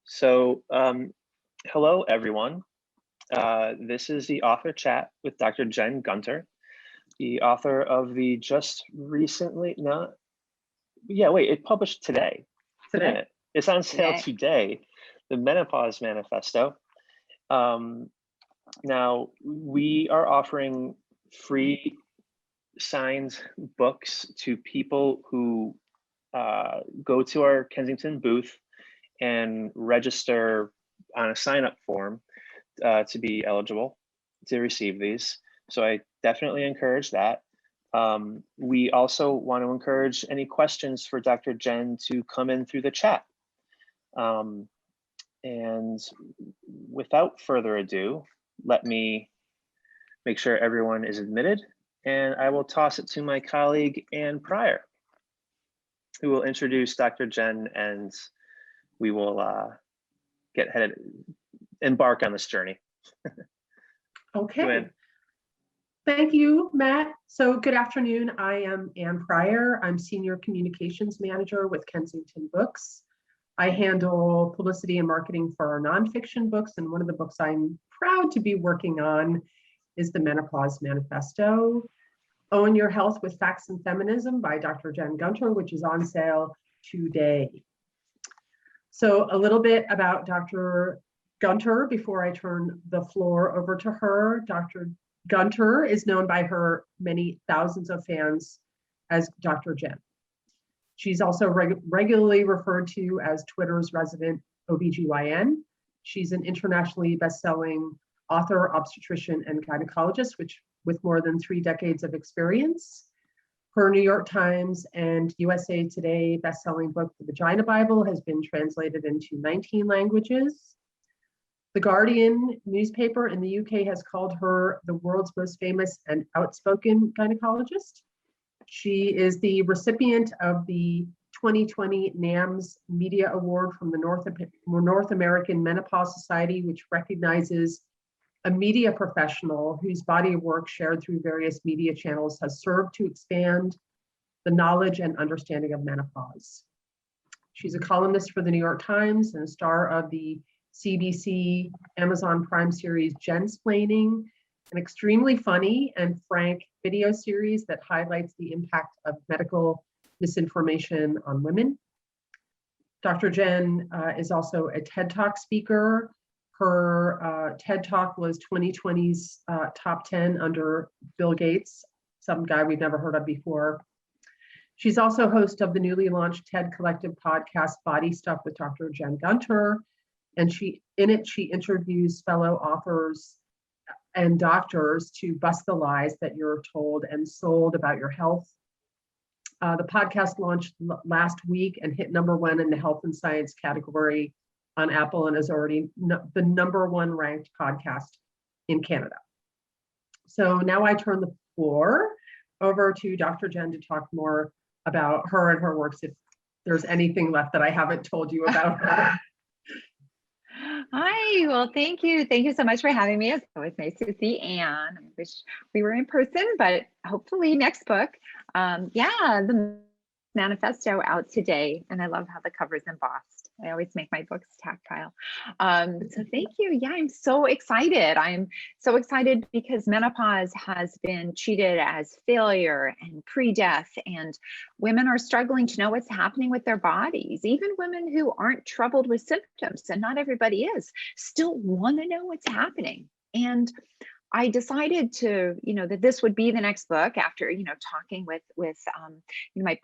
Hello, everyone. This is the author chat with Dr. Jen Gunter, the author of the it published today. Today. It's on sale today, the Menopause Manifesto. Now, we are offering free signed books to people who go to our Kensington booth and register on a sign-up form to be eligible to receive these. So I definitely encourage that. We also want to encourage any questions for Dr. Jen to come in through the chat. And without further ado, let me make sure everyone is admitted, and I will toss it to my colleague, Ann Pryor, who will introduce Dr. Jen, and we will embark on this journey. Okay. Thank you, Matt. So good afternoon. I am Ann Pryor. I'm Senior Communications Manager with Kensington Books. I handle publicity and marketing for our nonfiction books, and one of the books I'm proud to be working on is the Menopause Manifesto, Own Your Health with Facts and Feminism by Dr. Jen Gunter, which is on sale today. So a little bit about Dr. Gunter before I turn the floor over to her. Dr. Gunter is known by her many thousands of fans as Dr. Jen. She's also regularly referred to as Twitter's resident OBGYN. She's an internationally best-selling author, obstetrician, and gynecologist, with more than 3 decades of experience. Her New York Times and USA Today best-selling book, The Vagina Bible, has been translated into 19 languages. The Guardian newspaper in the UK has called her the world's most famous and outspoken gynecologist. She is the recipient of the 2020 NAMS Media Award from the North American Menopause Society, which recognizes a media professional whose body of work shared through various media channels has served to expand the knowledge and understanding of menopause. She's a columnist for the New York Times and a star of the CBC Amazon Prime series Jensplaining, an extremely funny and frank video series that highlights the impact of medical misinformation on women. Dr. Jen is also a TED Talk speaker. Her TED Talk was 2020's top 10 under Bill Gates, some guy we've never heard of before. She's also host of the newly launched TED Collective podcast, Body Stuff with Dr. Jen Gunter. And she interviews fellow authors and doctors to bust the lies that you're told and sold about your health. The podcast launched last week and hit #1 in the health and science category on Apple and is already the #1 ranked podcast in Canada. So now I turn the floor over to Dr. Jen to talk more about her and her works, if there's anything left that I haven't told you about her. Hi, well, thank you. Thank you so much for having me. It's always nice to see Anne. I wish we were in person, but hopefully next book. The Manifesto out today, and I love how the cover's embossed. I always make my books tactile. So thank you. Yeah, I'm so excited. I'm so excited because menopause has been treated as failure and pre-death, and women are struggling to know what's happening with their bodies. Even women who aren't troubled with symptoms, and not everybody is, still want to know what's happening. And I decided to, that this would be the next book after, talking with my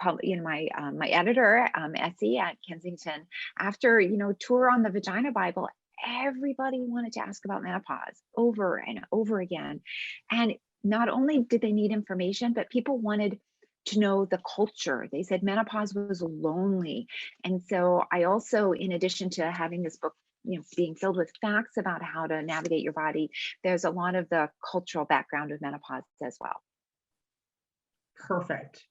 editor, Essie at Kensington. After, tour on the Vagina Bible, everybody wanted to ask about menopause over and over again. And not only did they need information, but people wanted to know the culture. They said menopause was lonely. And so I also, in addition to having this book being filled with facts about how to navigate your body, there's a lot of the cultural background of menopause as well. Perfect.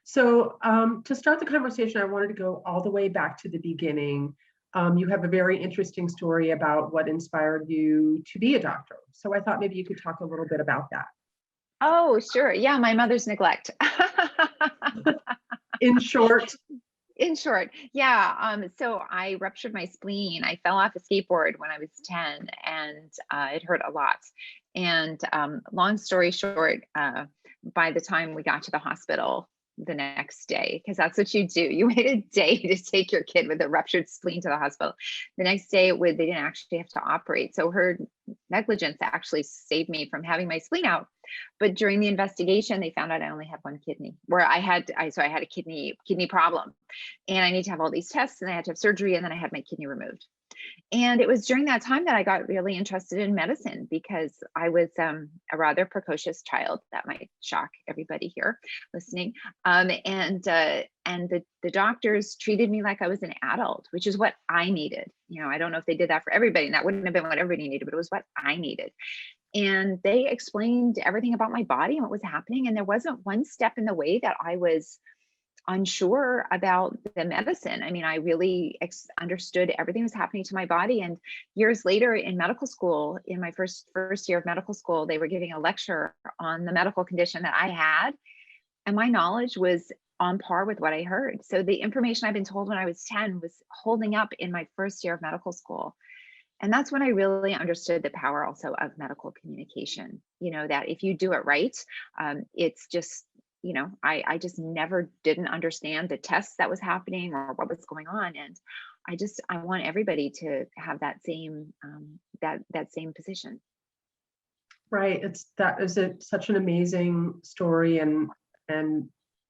So to start the conversation, I wanted to go all the way back to the beginning. You have a very interesting story about what inspired you to be a doctor. So I thought maybe you could talk a little bit about that. Oh, sure. Yeah, my mother's neglect. In short. In short, yeah. So I ruptured my spleen. I fell off a skateboard when I was 10, and it hurt a lot. And long story short, by the time we got to the hospital the next day, because that's what you do, you wait a day to take your kid with a ruptured spleen to the hospital. The next day, they didn't actually have to operate. So her negligence actually saved me from having my spleen out. But during the investigation, they found out I only had one kidney, where I had a kidney problem, and I need to have all these tests, and I had to have surgery, and then I had my kidney removed. And it was during that time that I got really interested in medicine, because I was a rather precocious child. That might shock everybody here listening. And the doctors treated me like I was an adult, which is what I needed. You know, I don't know if they did that for everybody, and that wouldn't have been what everybody needed, but it was what I needed. And they explained everything about my body and what was happening. And there wasn't one step in the way that I was unsure about the medicine. I mean, I really understood everything was happening to my body. And years later in medical school, in my first year of medical school, they were giving a lecture on the medical condition that I had. And my knowledge was on par with what I heard. So the information I've been told when I was 10 was holding up in my first year of medical school. And that's when I really understood the power also of medical communication, you know, that if you do it right, it's just, you know, I just never didn't understand the tests that was happening or what was going on. And I want everybody to have that same, that same position. Right. That is such an amazing story, and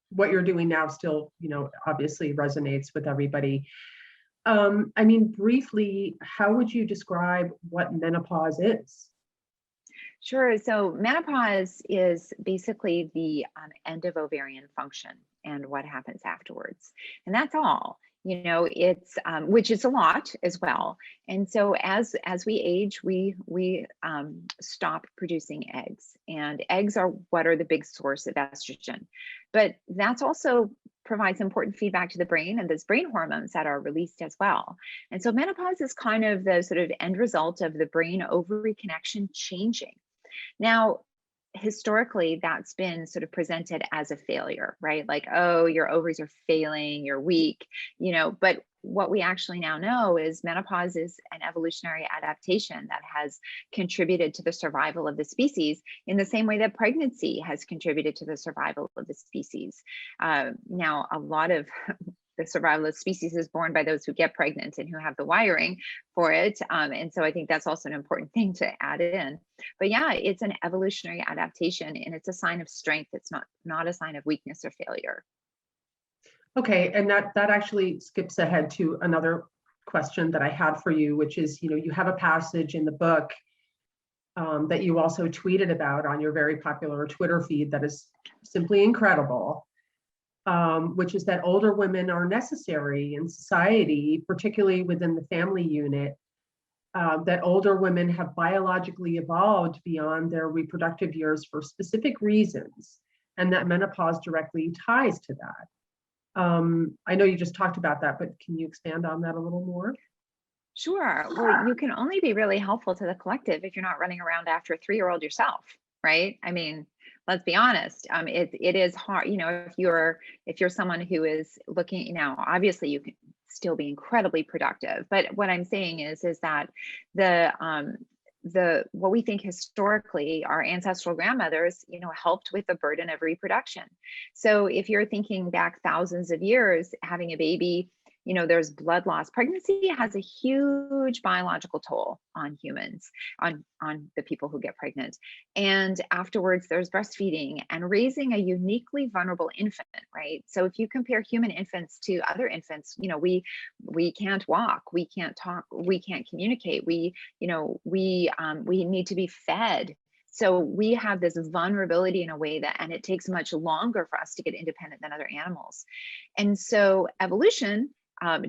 what you're doing now still, you know, obviously resonates with everybody. I mean, briefly, how would you describe what menopause is? Sure. So menopause is basically the end of ovarian function and what happens afterwards. And that's all. You know, it's which is a lot as well. And so as we age, we stop producing eggs, and eggs are what are the big source of estrogen. But that's also provides important feedback to the brain, and there's brain hormones that are released as well. And so menopause is kind of the sort of end result of the brain ovary connection changing. Now, historically, that's been sort of presented as a failure, right? Like, oh, your ovaries are failing, you're weak, you know, but what we actually now know is menopause is an evolutionary adaptation that has contributed to the survival of the species in the same way that pregnancy has contributed to the survival of the species. Now, a lot of the survival of species is born by those who get pregnant and who have the wiring for it. And so I think that's also an important thing to add in. But yeah, it's an evolutionary adaptation, and it's a sign of strength. It's not a sign of weakness or failure. Okay, and that actually skips ahead to another question that I had for you, which is, you know, you have a passage in the book that you also tweeted about on your very popular Twitter feed that is simply incredible. Which is that older women are necessary in society, particularly within the family unit, that older women have biologically evolved beyond their reproductive years for specific reasons, and that menopause directly ties to that. I know you just talked about that, but can you expand on that a little more? Sure. Well, you can only be really helpful to the collective if you're not running around after a 3-year-old yourself, right? I mean, let's be honest. It is hard, you know, if you're someone who is looking, you know, obviously you can still be incredibly productive. But what I'm saying is that what we think historically, our ancestral grandmothers, you know, helped with the burden of reproduction. So if you're thinking back thousands of years, having a baby, you know, there's blood loss. Pregnancy has a huge biological toll on humans, on the people who get pregnant. And afterwards, there's breastfeeding and raising a uniquely vulnerable infant, right? So if you compare human infants to other infants, you know, we can't walk, we can't talk, we can't communicate. We need to be fed. So we have this vulnerability in a way that, and it takes much longer for us to get independent than other animals. And so evolution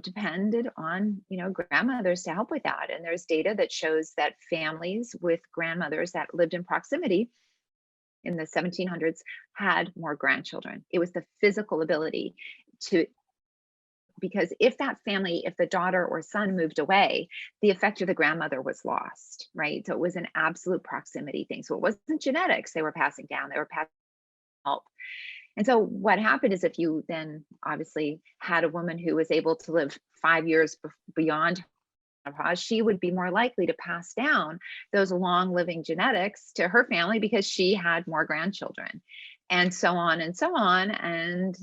depended on, you know, grandmothers to help with that. And there's data that shows that families with grandmothers that lived in proximity in the 1700s had more grandchildren. It was the physical ability to, because if the daughter or son moved away, the effect of the grandmother was lost, right? So it was an absolute proximity thing. So it wasn't genetics they were passing down, they were passing help. And so what happened is, if you then obviously had a woman who was able to live 5 years beyond menopause, she would be more likely to pass down those long living genetics to her family because she had more grandchildren, and so on and so on. And,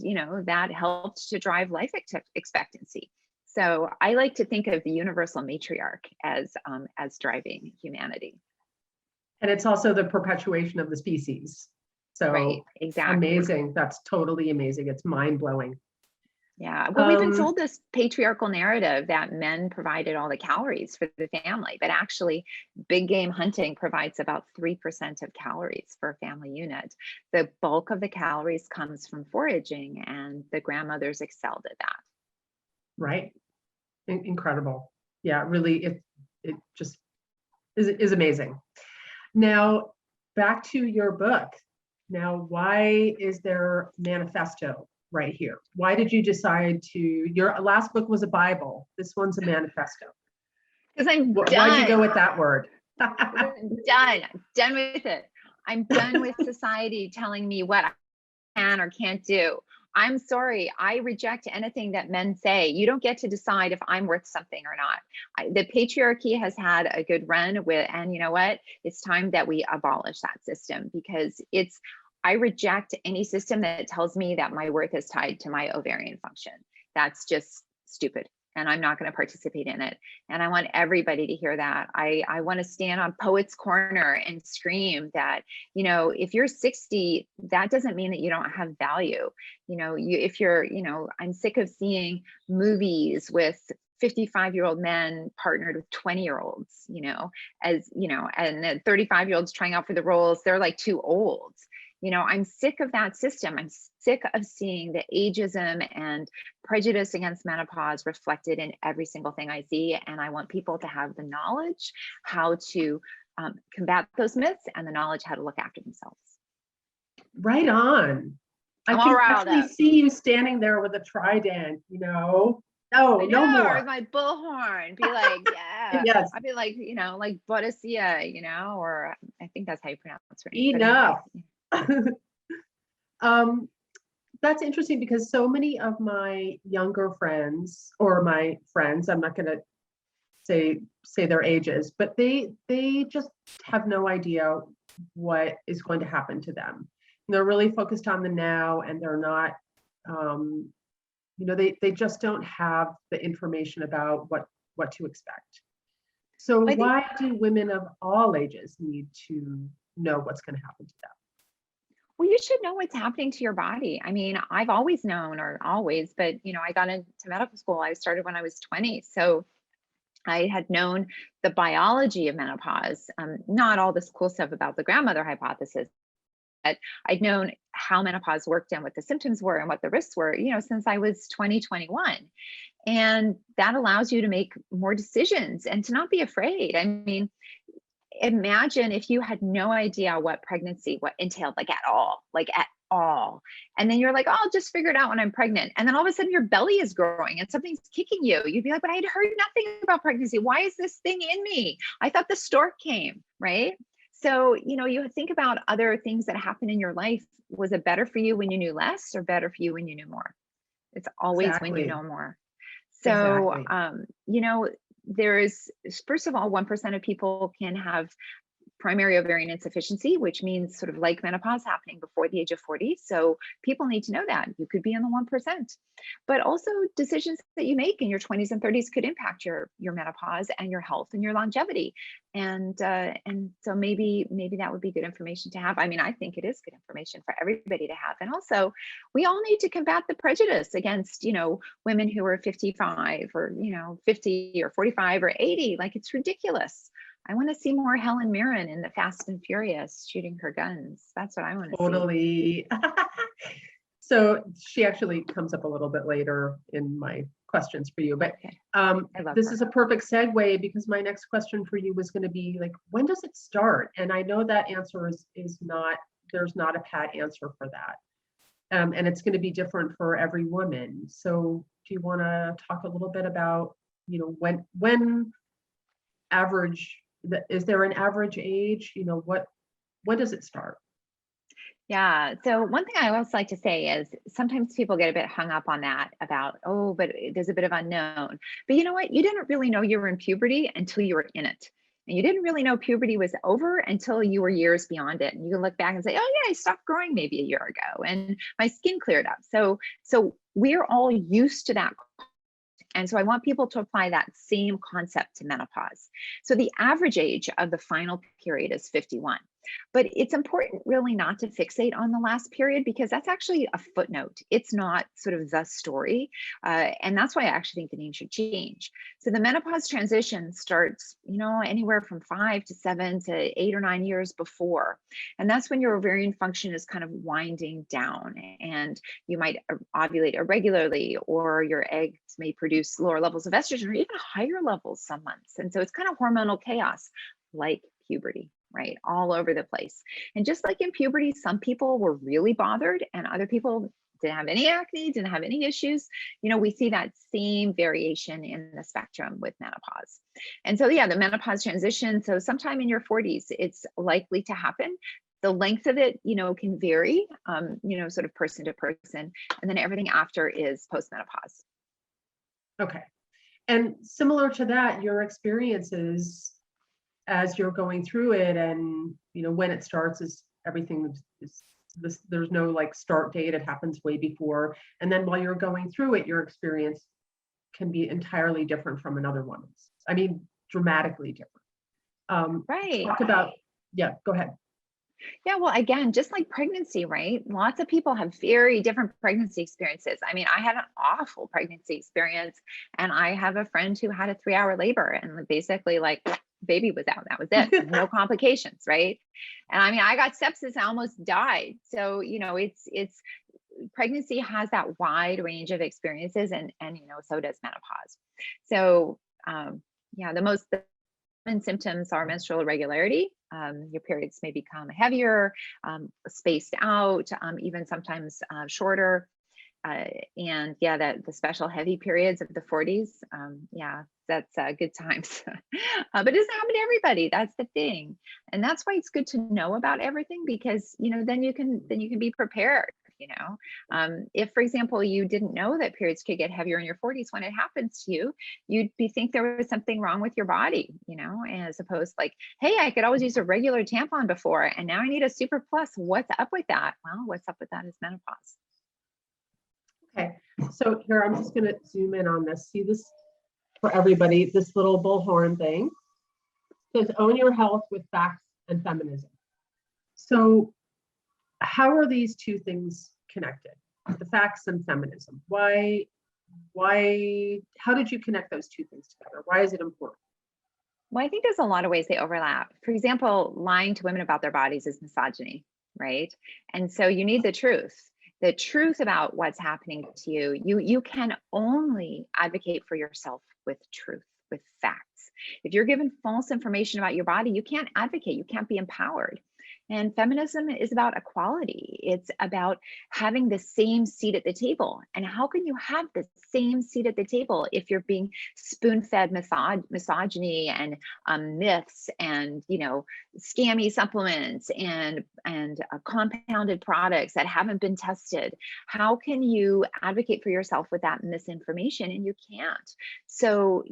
that helped to drive life expectancy. So I like to think of the universal matriarch as driving humanity. And it's also the perpetuation of the species. So Right, exactly. amazing. That's totally amazing. It's mind blowing. Yeah. Well, we've been sold this patriarchal narrative that men provided all the calories for the family, but actually big game hunting provides about 3% of calories for a family unit. The bulk of the calories comes from foraging, and the grandmothers excelled at that. Right. Incredible. Yeah, really, it just is amazing. Now, back to your book. Now, why is there manifesto right here? Why did you decide to, your last book was a Bible. This one's a manifesto. Because I'm done. Why'd you go with that word? I'm done with it. I'm done with society telling me what I can or can't do. I'm sorry, I reject anything that men say. You don't get to decide if I'm worth something or not. The patriarchy has had a good run and you know what? It's time that we abolish that system, because I reject any system that tells me that my worth is tied to my ovarian function. That's just stupid, and I'm not going to participate in it. And I want everybody to hear that. I want to stand on Poets Corner and scream that, if you're 60, that doesn't mean that you don't have value. I'm sick of seeing movies with 55-year-old men partnered with 20-year-olds, and then 35-year-olds trying out for the roles. They're like too old. I'm sick of that system. I'm sick of seeing the ageism and prejudice against menopause reflected in every single thing I see. And I want people to have the knowledge how to combat those myths, and the knowledge how to look after themselves. Right on. I can actually see you standing there with a trident, No more. Or my bullhorn. Be like, yeah. Yes. I'd be like, like Boadicea, or I think that's how you pronounce it. Enough. That's interesting, because so many of my younger friends, or my friends, I'm not going to say their ages, but they just have no idea what is going to happen to them. They're really focused on the now, and they're not, they just don't have the information about what to expect. So why do women of all ages need to know what's going to happen to them? Well, you should know what's happening to your body. I mean, I've always known, but I got into medical school. I started when I was 20. So I had known the biology of menopause, not all this cool stuff about the grandmother hypothesis, but I'd known how menopause worked and what the symptoms were and what the risks were, since I was 21. And that allows you to make more decisions and to not be afraid. I mean, imagine if you had no idea what pregnancy entailed, like at all. And then you're like, oh, I'll just figure it out when I'm pregnant. And then all of a sudden your belly is growing and something's kicking you. You'd be like, but I had heard nothing about pregnancy. Why is this thing in me? I thought the stork came, right? So, you think about other things that happen in your life. Was it better for you when you knew less, or better for you when you knew more? It's always when you know more. So, there's, first of all, 1% of people can have primary ovarian insufficiency, which means sort of like menopause happening before the age of 40. So people need to know that you could be in the 1%, but also decisions that you make in your 20s and 30s could impact your menopause and your health and your longevity. And so maybe that would be good information to have. I mean, I think it is good information for everybody to have. And also, we all need to combat the prejudice against, women who are 55 or, 50 or 45 or 80. Like, it's ridiculous. I want to see more Helen Mirren in the Fast and Furious shooting her guns. That's what I want to see. Totally. So she actually comes up a little bit later in my questions for you, but this is a perfect segue, because my next question for you was going to be like, when does it start? And I know that answer is not, there's not a pat answer for that. And it's going to be different for every woman. So do you want to talk a little bit about, when average, is there an average age? When does it start? Yeah. So one thing I always like to say is sometimes people get a bit hung up on that about, oh, but there's a bit of unknown. But you know what? You didn't really know you were in puberty until you were in it. And you didn't really know puberty was over until you were years beyond it. And you can look back and say, oh yeah, I stopped growing maybe a year ago and my skin cleared up. So we're all used to that. And so I want people to apply that same concept to menopause. So the average age of the final period is 51. But it's important really not to fixate on the last period because that's actually a footnote. It's not sort of the story. And that's why I actually think the name should change. So the menopause transition starts, anywhere from 5 to 7 to 8 or 9 years before. And that's when your ovarian function is kind of winding down and you might ovulate irregularly, or your eggs may produce lower levels of estrogen or even higher levels some months. And so it's kind of hormonal chaos like puberty, right? All over the place. And just like in puberty, some people were really bothered and other people didn't have any acne, didn't have any issues. We see that same variation in the spectrum with menopause. And so, yeah, the menopause transition. So sometime in your 40s, it's likely to happen. The length of it, can vary, sort of person to person. And then everything after is postmenopause. Okay. And similar to that, your experiences as you're going through it and, when it starts is everything is this, there's no like start date, it happens way before. And then while you're going through it, your experience can be entirely different from another one's. I mean, dramatically different. Right. Talk about, yeah, go ahead. Yeah, well, again, just like pregnancy, right? Lots of people have very different pregnancy experiences. I mean, I had an awful pregnancy experience, and I have a friend who had a 3-hour labor, and basically, like, baby was out. That was it. No complications, right? And I mean, I got sepsis. I almost died. So, it's pregnancy has that wide range of experiences, and so does menopause. So, yeah, the most common symptoms are menstrual irregularity. Your periods may become heavier, spaced out, even sometimes shorter. And yeah, the special heavy periods of the 40s, yeah, that's good times. But it doesn't happen to everybody. That's the thing. And that's why it's good to know about everything because, then you can be prepared. If, for example, you didn't know that periods could get heavier in your 40s, when it happens to you, you'd think there was something wrong with your body, as opposed to like, hey, I could always use a regular tampon before, and now I need a super plus. What's up with that? Well, what's up with that is menopause. Okay, so here I'm just going to zoom in on this. See this for everybody, this little bullhorn thing. It says own your health with facts and feminism. So how are these two things connected? The facts and feminism. Why, how did you connect those two things together? Why is it important? Well, I think there's a lot of ways they overlap. For example, lying to women about their bodies is misogyny, right? And so you need the truth about what's happening to you. You can only advocate for yourself with truth, with facts. If you're given false information about your body, you can't advocate, you can't be empowered. And feminism is about equality. It's about having the same seat at the table. And how can you have the same seat at the table if you're being spoon-fed misogyny and myths and scammy supplements and compounded products that haven't been tested? How can you advocate for yourself with that misinformation? And you can't. So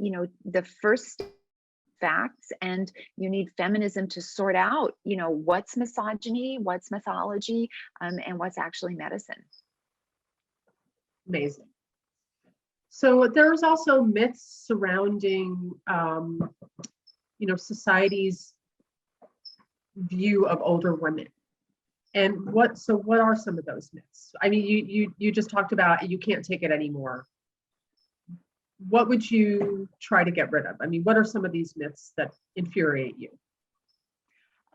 the first facts, and you need feminism to sort out what's misogyny, what's mythology, and what's actually medicine. Amazing. So there's also myths surrounding society's view of older women. And what are some of those myths? I mean, you just talked about you can't take it anymore. What would you try to get rid of? I mean, what are some of these myths that infuriate you?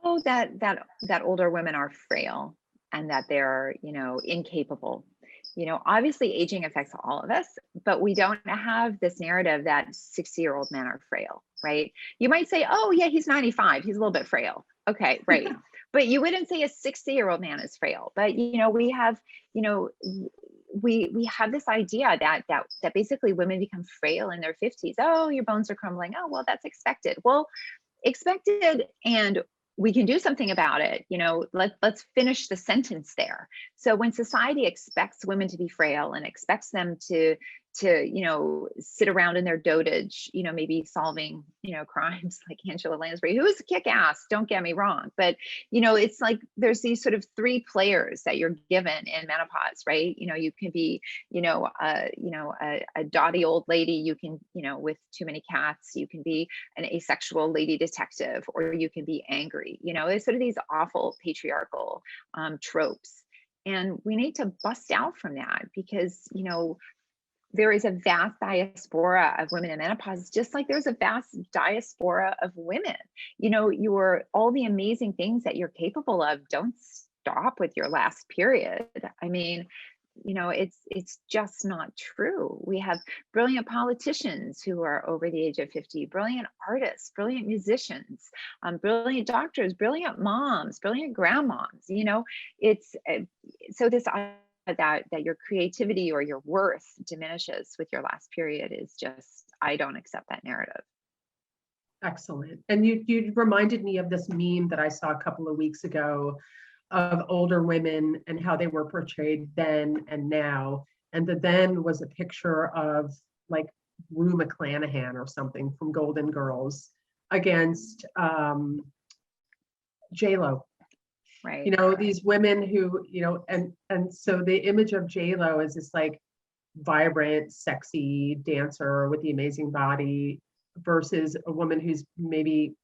Oh, that older women are frail and that they're, incapable. Obviously aging affects all of us, but we don't have this narrative that 60-year-old men are frail, right? You might say, oh yeah, he's 95, he's a little bit frail. Okay, right. But you wouldn't say a 60-year-old man is frail. But we have, we have this idea that basically women become frail in their 50s. Oh, your bones are crumbling. Oh, well, that's expected. Well, expected and we can do something about it. Let's finish the sentence there. So when society expects women to be frail and expects them to sit around in their dotage, maybe solving, crimes like Angela Lansbury, who is kick-ass, don't get me wrong, but it's like there's these sort of three players that you're given in menopause, right? You can be, a dotty old lady, you can, with too many cats, you can be an asexual lady detective, or you can be angry. There's sort of these awful patriarchal tropes. And we need to bust out from that, because, there is a vast diaspora of women in menopause, just like there's a vast diaspora of women. All the amazing things that you're capable of don't stop with your last period. I mean, it's just not true. We have brilliant politicians who are over the age of 50, brilliant artists, brilliant musicians, brilliant doctors, brilliant moms, brilliant grandmoms. It's so this that your creativity or your worth diminishes with your last period is just, I don't accept that narrative. Excellent. And you reminded me of this meme that I saw a couple of weeks ago of older women and how they were portrayed then and now. And the then was a picture of like Rue McClanahan or something from Golden Girls against J-Lo. Right. These women who, and so the image of J-Lo is this like vibrant, sexy dancer with the amazing body versus a woman who's maybe,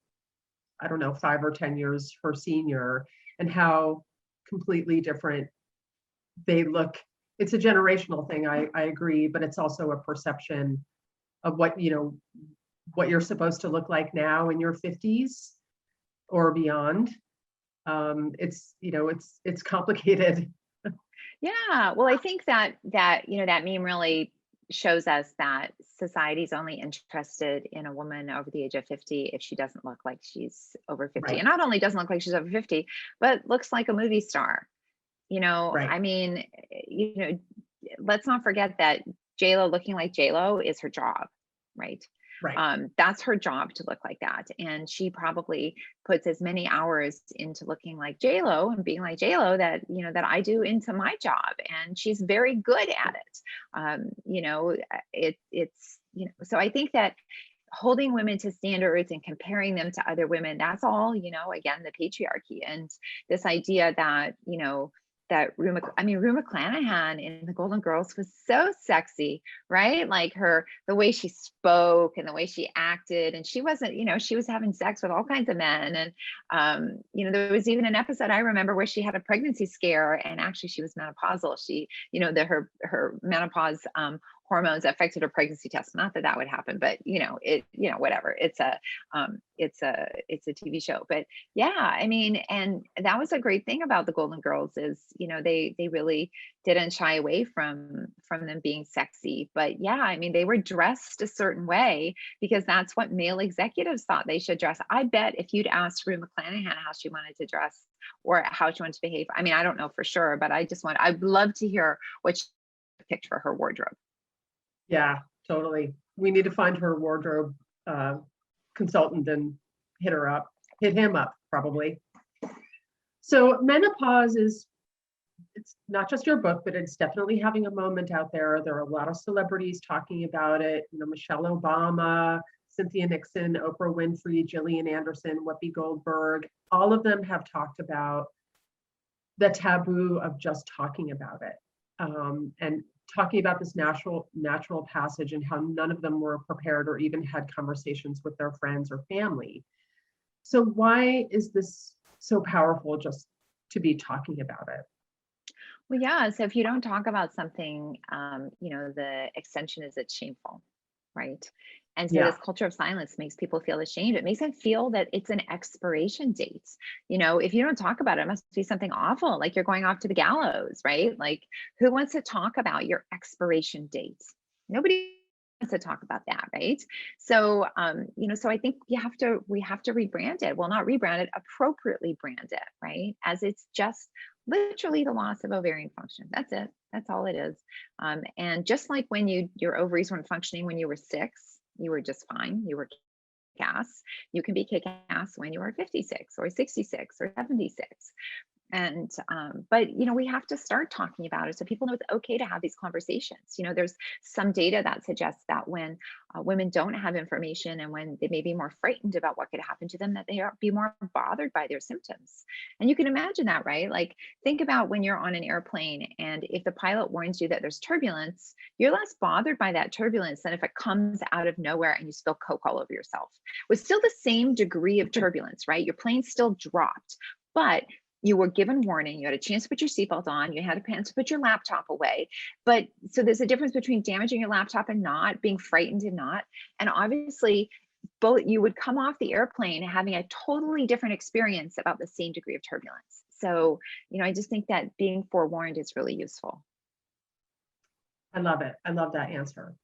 I don't know, 5 or 10 years her senior, and how completely different they look. It's a generational thing, I agree, but it's also a perception of what you're supposed to look like now in your 50s or beyond. It's complicated. Yeah, well, I think that that meme really shows us that society's only interested in a woman over the age of 50 if she doesn't look like she's over 50. Right. And not only doesn't look like she's over 50, but looks like a movie star. Right. I mean, let's not forget that J-Lo looking like J-Lo is her job, right? Right. That's her job, to look like that. And she probably puts as many hours into looking like J-Lo and being like J-Lo that I do into my job. And she's very good at it. So I think that holding women to standards and comparing them to other women, that's all, again, the patriarchy and this idea that, that Rue McClanahan in the Golden Girls was so sexy, right? Like the way she spoke and the way she acted, and she wasn't, she was having sex with all kinds of men. And, there was even an episode I remember where she had a pregnancy scare, and actually she was menopausal. She, her menopause, hormones affected her pregnancy test. Not that would happen, but whatever. It's a TV show. But yeah, I mean, and that was a great thing about the Golden Girls is, they really didn't shy away from them being sexy. But yeah, I mean, they were dressed a certain way because that's what male executives thought they should dress. I bet if you'd asked Rue McClanahan how she wanted to dress or how she wanted to behave, I mean, I don't know for sure, but I'd love to hear what she picked for her wardrobe. Yeah, totally. We need to find her wardrobe consultant and hit him up probably. So menopause it's not just your book, but it's definitely having a moment out there. There are a lot of celebrities talking about it. Michelle Obama, Cynthia Nixon, Oprah Winfrey, Gillian Anderson, Whoopi Goldberg, all of them have talked about the taboo of just talking about it. And talking about this natural passage and how none of them were prepared or even had conversations with their friends or family. So why is this so powerful just to be talking about it? Well, yeah. So if you don't talk about something, the extension is it's shameful, right? And so this culture of silence makes people feel ashamed. It makes them feel that it's an expiration date. If you don't talk about it, it must be something awful, like you're going off to the gallows, right? Like, who wants to talk about your expiration date? Nobody wants to talk about that, right? So, so I think we have to rebrand it. Well, not rebrand it, appropriately brand it, right? As it's just literally the loss of ovarian function. That's it. That's all it is. And just like when your ovaries weren't functioning when you were 6, you were just fine. You were kick-ass. You can be kick-ass when you are 56 or 66 or 76. And but we have to start talking about it so people know it's okay to have these conversations. There's some data that suggests that when women don't have information and when they may be more frightened about what could happen to them, that they are be more bothered by their symptoms. And you can imagine that, right? Like, think about when you're on an airplane and if the pilot warns you that there's turbulence, you're less bothered by that turbulence than if it comes out of nowhere and you spill Coke all over yourself. With still the same degree of turbulence, right? Your plane still dropped, but you were given warning, you had a chance to put your seatbelt on, you had a chance to put your laptop away. But so there's a difference between damaging your laptop and not, being frightened and not. And obviously, both you would come off the airplane having a totally different experience about the same degree of turbulence. So, I just think that being forewarned is really useful. I love it. I love that answer.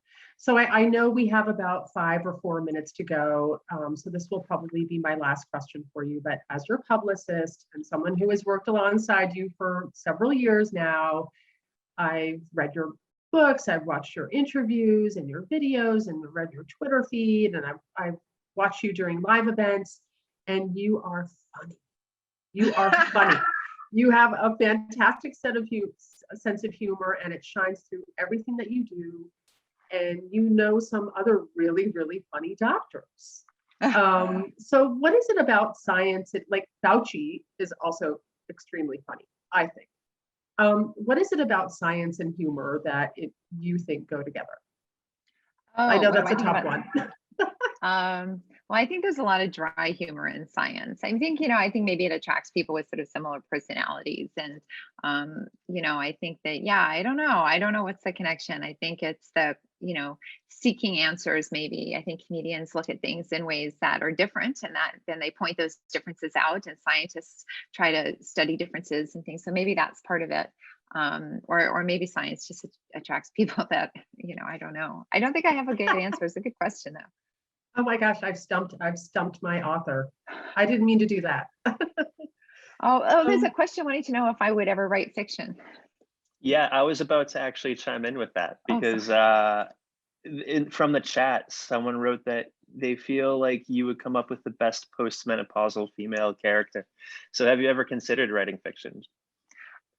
So I know we have about 5 or 4 minutes to go. So this will probably be my last question for you, but as your publicist and someone who has worked alongside you for several years now, I've read your books, I've watched your interviews and your videos and read your Twitter feed, and I've watched you during live events, and you are funny. You are funny. You have a fantastic sense of humor, and it shines through everything that you do. And some other really, really funny doctors. So what is it about science? Like Fauci is also extremely funny, I think. What is it about science and humor that you think go together? I know that's a tough one. Well, I think there's a lot of dry humor in science. I think, I think maybe it attracts people with sort of similar personalities. And, I think that, I don't know what's the connection. I think it's the, seeking answers, maybe. I think comedians look at things in ways that are different, and that then they point those differences out, and scientists try to study differences and things. So maybe that's part of it. Or maybe science just attracts people that, I don't know. I don't think I have a good answer. It's a good question, though. Oh my gosh, I've stumped my author. I didn't mean to do that. There's a question wanting to know if I would ever write fiction. Yeah, I was about to actually chime in with that because from the chat, someone wrote that they feel like you would come up with the best postmenopausal female character. So have you ever considered writing fiction?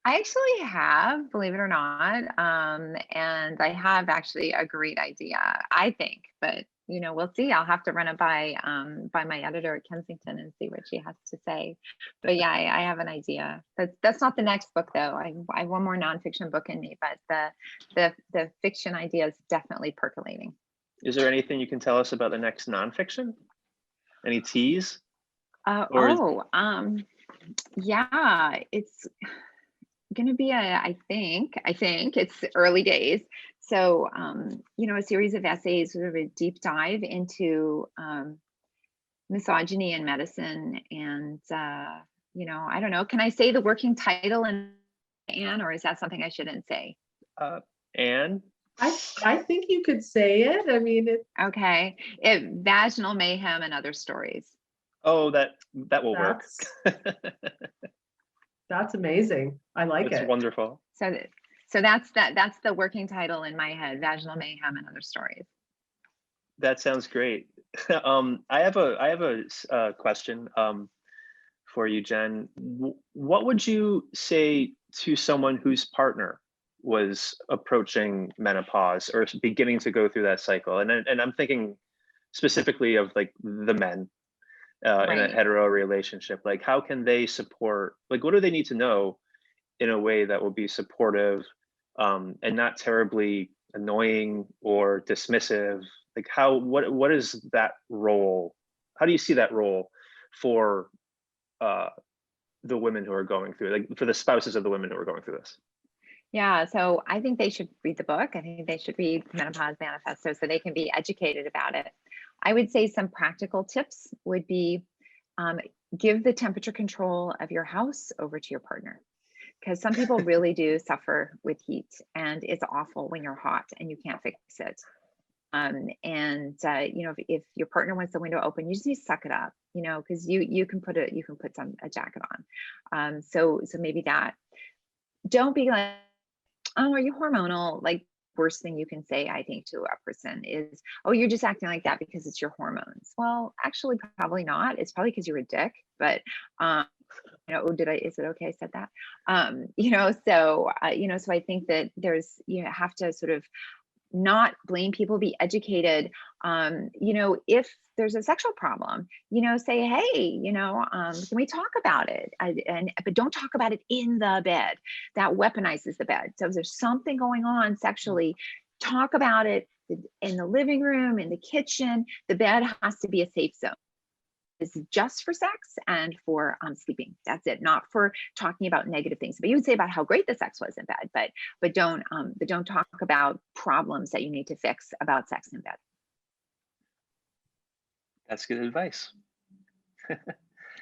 I actually have, believe it or not. And I have actually a great idea, I think, but we'll see. I'll have to run it by my editor at Kensington and see what she has to say. But yeah, I have an idea. That's not the next book though. I have one more nonfiction book in me, but the fiction idea is definitely percolating. Is there anything you can tell us about the next nonfiction? Any tease? Yeah, it's going to be I think it's early days. So, a series of essays, sort of a deep dive into misogyny in medicine. And, I don't know, can I say the working title and Anne, or is that something I shouldn't say? Anne? I think you could say it. I mean, okay. Vaginal mayhem and other stories. Oh, that will work. That's amazing. I like it. It's wonderful. So that's the working title in my head: Vaginal Mayhem and Other Stories. That sounds great. I have a question for you, Jen. What would you say to someone whose partner was approaching menopause or beginning to go through that cycle? And I'm thinking specifically of like the men in a hetero relationship. Like, how can they support? Like, what do they need to know in a way that will be supportive and not terribly annoying or dismissive? Like, what is that role? How do you see that role for the women who are going through, like for the spouses of the women who are going through this? Yeah, so I think they should read the book. I think they should read Menopause Manifesto so they can be educated about it. I would say some practical tips would be give the temperature control of your house over to your partner, because some people really do suffer with heat, and it's awful when you're hot and you can't fix it. If your partner wants the window open, you just need to suck it up, because you can put a jacket on. So maybe that. Don't be like, oh, are you hormonal? Like, worst thing you can say, I think, to a person is, oh, you're just acting like that because it's your hormones. Well, actually, probably not. It's probably because you're a dick. But you know, is it okay I said that? You know, so you know, so I think that you have to sort of not blame people, be educated. You know, if there's a sexual problem, you know, say, hey, you know, can we talk about it? But don't talk about it in the bed. That weaponizes the bed. So if there's something going on sexually, talk about it in the living room, in the kitchen. The bed has to be a safe zone. Is just for sex and for sleeping. That's it, not for talking about negative things. But you would say about how great the sex was in bed, but don't talk about problems that you need to fix about sex in bed. That's good advice.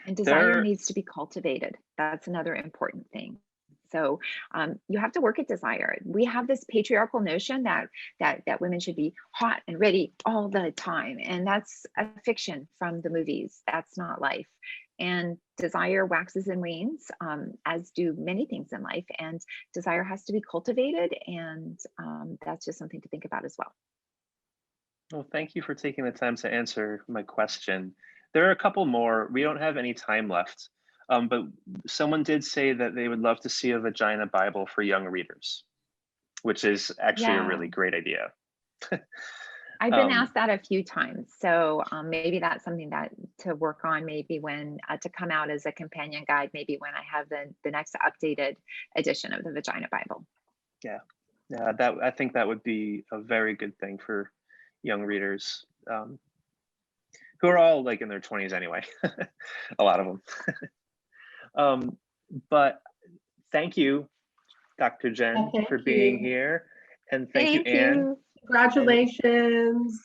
And desire needs to be cultivated. That's another important thing. So you have to work at desire. We have this patriarchal notion that women should be hot and ready all the time. And that's a fiction from the movies. That's not life. And desire waxes and wanes, as do many things in life. And desire has to be cultivated. And that's just something to think about as well. Well, thank you for taking the time to answer my question. There are a couple more. We don't have any time left. But someone did say that they would love to see a vagina Bible for young readers, which is actually a really great idea. I've been asked that a few times. So maybe that's something that to work on, maybe when to come out as a companion guide, maybe when I have the next updated edition of the Vagina Bible. Yeah, I think that would be a very good thing for young readers who are all like in their 20s anyway, a lot of them. But thank you, Dr. Jen, for being here. And thank you, Anne. Congratulations.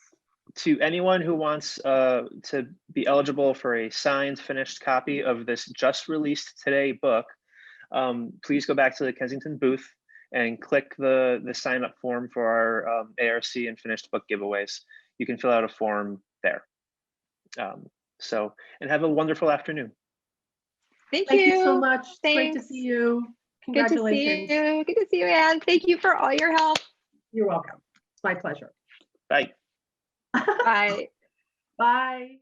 And to anyone who wants to be eligible for a signed, finished copy of this just released today book, please go back to the Kensington booth and click the sign up form for our ARC and finished book giveaways. You can fill out a form there. And have a wonderful afternoon. Thank you so much. Thanks. Great to see you. Congratulations. Good to see you, Anne. Thank you for all your help. You're welcome. It's my pleasure. Bye. Bye. Bye.